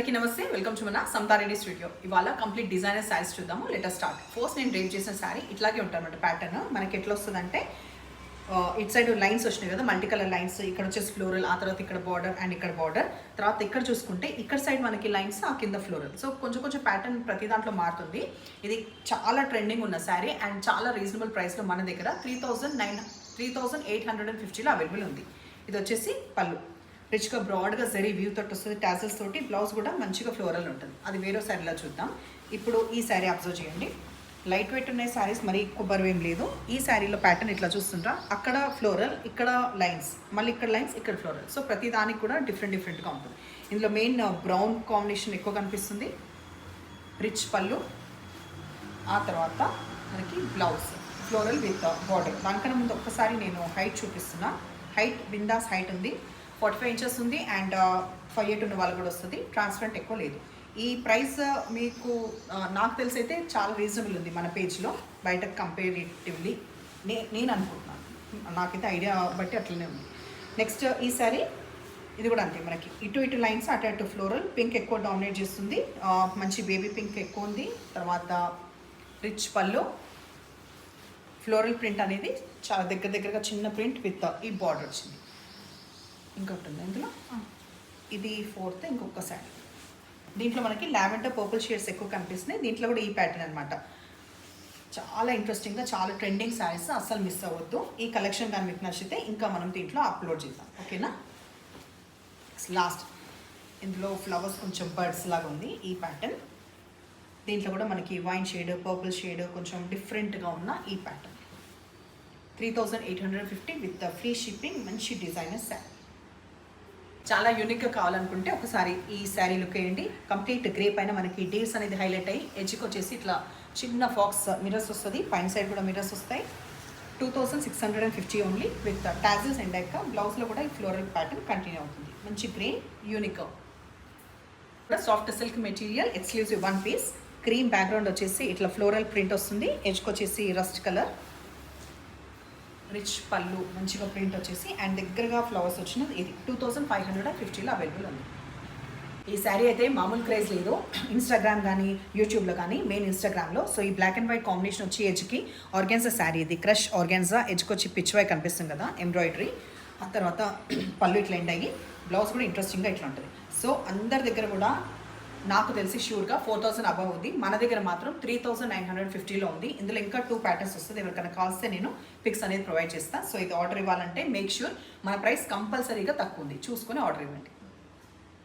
నమస్తే, welcome to మన సమతారెడ్డి studio. ఇవాళ కంప్లీట్ డిజైనర్ శారీస్ చూద్దాము. Letter start. ఫస్ట్ నేను డ్రేప్ చేసిన శారీ ఇట్లాగే ఉంటారన్నమాట. ప్యాటర్న్ మనకి ఎట్లా వస్తుందంటే ఇట్ సైడ్ లైన్స్ వచ్చినాయి కదా, మల్టీ కలర్ లైన్స్. ఇక్కడ వచ్చేసి ఫ్లోరల్, ఆ తర్వాత ఇక్కడ బార్డర్ అండ్ ఇక్కడ బార్డర్. తర్వాత ఇక్కడ చూసుకుంటే ఇక్కడ సైడ్ మనకి లైన్స్, ఆ కింద ఫ్లోరల్. సో కొంచెం కొంచెం ప్యాటర్న్ ప్రతి దాంట్లో మారుతుంది. ఇది చాలా ట్రెండింగ్ ఉన్న శారీ అండ్ చాలా రీజనబుల్ ప్రైస్లో మన దగ్గర 3850లో అవైలబుల్ ఉంది. ఇది వచ్చేసి పళ్ళు రిచ్గా బ్రాడ్గా జరీ వ్యూ తోటి వస్తుంది, టాజల్స్ తోటి. బ్లౌజ్ కూడా మంచిగా ఫ్లోరల్ ఉంటుంది. అది వేరే శారీలో చూద్దాం. ఇప్పుడు ఈ శారీ అబ్జర్వ్ చేయండి. లైట్ వెయిట్ ఉన్న శారీస్ మరీ ఎక్కువ బరువు ఏం లేదు. ఈ శారీలో ప్యాటర్న్ ఇట్లా చూస్తుంటా, అక్కడ ఫ్లోరల్, ఇక్కడ లైన్స్, మళ్ళీ ఇక్కడ లైన్స్, ఇక్కడ ఫ్లోరల్. సో ప్రతి దానికి కూడా డిఫరెంట్గా ఉంటుంది. ఇందులో మెయిన్ బ్రౌన్ కాంబినేషన్ ఎక్కువ కనిపిస్తుంది. రిచ్ పళ్ళు, ఆ తర్వాత మనకి బ్లౌజ్ ఫ్లోరల్ విత్ బార్డర్. దానికన్నా ముందు ఒక్కసారి నేను హైట్ చూపిస్తున్నా. హైట్ బిందాస్ హైట్ ఉంది, 45 ఇంచెస్ ఉంది. అండ్ 5'8" ఉన్న వాళ్ళు కూడా వస్తుంది. ట్రాన్స్పరెంట్ ఎక్కువ లేదు. ఈ ప్రైస్ మీకు నాకు తెలిసి అయితే చాలా రీజనబుల్ ఉంది మన పేజ్లో, బయట కంపేరిటివ్లీ నేను అనుకుంటున్నాను. నాకైతే ఐడియా బట్టి అట్లనే ఉంది. నెక్స్ట్ ఈ సారీ, ఇది కూడా అంతే. మనకి ఇటు లైన్స్, అటు ఫ్లోరల్. పింక్ ఎక్కువ డామినేట్ చేస్తుంది. మంచి బేబీ పింక్ ఎక్కువ ఉంది. తర్వాత రిచ్ పళ్ళు, ఫ్లోరల్ ప్రింట్ అనేది చాలా దగ్గరగా చిన్న ప్రింట్ విత్ ఈ బార్డర్ వచ్చింది. ఇంకొకటి ఉంది ఇందులో, ఇది 4th ఇంకొక శారీ. దీంట్లో మనకి లావెండర్ పర్పుల్ షేడ్స్ ఎక్కువ కనిపిస్తున్నాయి. దీంట్లో కూడా ఈ ప్యాటర్న్ అనమాట. చాలా ఇంట్రెస్టింగ్గా, చాలా ట్రెండింగ్ శారీస్, అస్సలు మిస్ అవ్వద్దు. ఈ కలెక్షన్ కానీ మీకు నచ్చితే ఇంకా మనం దీంట్లో అప్లోడ్ చేద్దాం, ఓకేనా. లాస్ట్ ఇందులో ఫ్లవర్స్ కొంచెం బర్డ్స్ లాగా ఉంది ఈ ప్యాటర్న్. దీంట్లో కూడా మనకి వైన్ షేడ్, పర్పుల్ షేడ్, కొంచెం డిఫరెంట్గా ఉన్న ఈ ప్యాటర్న్. 3850 with free shipping. మంచి డిజైనర్ శారీ. చాలా యూనిక్గా కావాలనుకుంటే ఒకసారి ఈ శారీ లుక్ వేయండి. కంప్లీట్ గ్రే పైన మనకి డీల్స్ అనేది హైలైట్ అయ్యి ఎడ్జ్కి వచ్చేసి ఇట్లా చిన్న ఫాక్స్ మిరర్స్ వస్తుంది. పైన సైడ్ కూడా మిరర్స్ వస్తాయి. 2650 ఓన్లీ విత్ టాజిల్స్ అండ్ యొక్క బ్లౌజ్లో కూడా ఈ ఫ్లోరల్ ప్యాటర్న్ కంటిన్యూ అవుతుంది. మంచి grey unique. Soft silk material, exclusive 1 piece. Cream background వచ్చేసి ఇట్లా ఫ్లోరల్ ప్రింట్ వస్తుంది. ఎడ్జ్కి వచ్చేసి రస్ట్ కలర్. రిచ్ పళ్ళు, మంచిగా ప్రింట్ వచ్చేసి అండ్ దగ్గరగా ఫ్లవర్స్ వచ్చినది. ఇది 2550లో అవైలబుల్ ఉంది. ఈ శారీ అయితే మామూలు క్రేజ్ లేదు. ఇన్స్టాగ్రామ్ కానీ యూట్యూబ్లో కానీ, మెయిన్ ఇన్స్టాగ్రామ్లో. సో ఈ బ్లాక్ అండ్ వైట్ కాంబినేషన్ వచ్చి ఎడ్జ్కి ఆర్గాన్జా శారీ. ఇది క్రష్ ఆర్గాన్జా. ఎడ్జ్కి వచ్చి పిచ్ వై కనిపిస్తుంది కదా, ఎంబ్రాయిడరీ. ఆ తర్వాత పళ్ళు ఇట్లా ఎండ్ అయ్యి, బ్లౌజ్ కూడా ఇంట్రెస్టింగ్గా ఇట్లా ఉంటుంది. సో అందరి దగ్గర కూడా నాకు తెలిసి షూర్గా 4000 అబవ్ ఉంది. మన దగ్గర మాత్రం 3950లో ఉంది. ఇందులో ఇంకా 2 ప్యాటర్న్స్ వస్తుంది. ఎవరికైనా కాల్స్తే నేను పిక్స్ అనేది ప్రొవైడ్ చేస్తాను. సో ఇది ఆర్డర్ ఇవ్వాలంటే మేక్ ష్యూర్ మన ప్రైస్ కంపల్సరీగా తక్కువ ఉంది, చూసుకొని ఆర్డర్ ఇవ్వండి.